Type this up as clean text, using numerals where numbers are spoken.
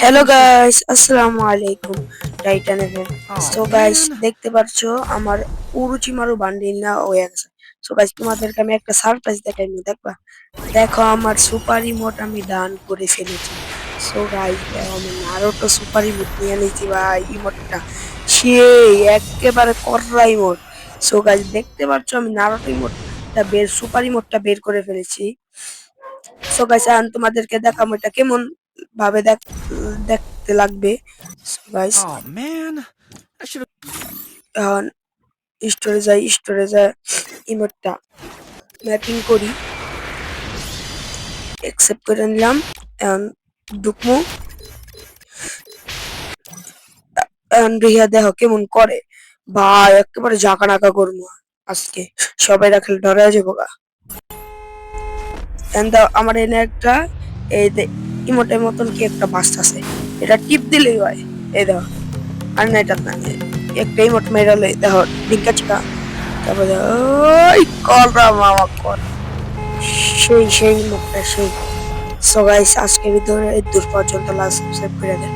Hello guys, আসসালামু আলাইকুম। Titan FM. Oh so guys, man. দেখতে পাচ্ছো আমার উরুচিমারু বান্ডিল না হয়ে গেছে। সো গাইস, তোমাদেরকে আমি একটা সারপ্রাইজ দেখাইনি, দেখবা? দেখো, আমার সুপার ইমোট আমি ডান করে ফেলেছি। সো গাইস, দেখো আমি নারুটো সুপার ইমোট নিয়ে নিয়েছি ভাই। ইমোটটা সেই একেবারে কররা ইমোট। সো গাইস, দেখতে পাচ্ছো আমি নারুটো ইমোটটা সুপার ইমোটটা বের করে ফেলেছি। সো গাইস, এখন তোমাদেরকে দেখাবো এটা কেমন ভাবে দেখতে লাগবে। So guys, Oh man. I should have. এখন স্টোরেজে ইমোটটা ম্যাপিং করি, অ্যাকসেপ্ট করে নিলাম। এখন ঢুকমু, এখন রিহা দেখো কেমন করে ভাই, একেবারে ঝাঁকা নাকা করবো আজকে। সবাই রাখলে ধরা যাবো গা। এখন দাও আমার এনে একটা এই ইমোটের মতন কি একটা বাস্ট আছে, এটা টিপ দিলেই হয়। এই দেখো, আর না এটা না, একটা ইমোট মেরালে দেখো ডিঙ্কা চিকা। তারপরে ওই কলরা মামা কর, সেই মুখটা সেই। সো গাইস, আজকে ভিডিও এই দূর পর্যন্ত লাস্ট সাবস্ক্রাইব করে দেন।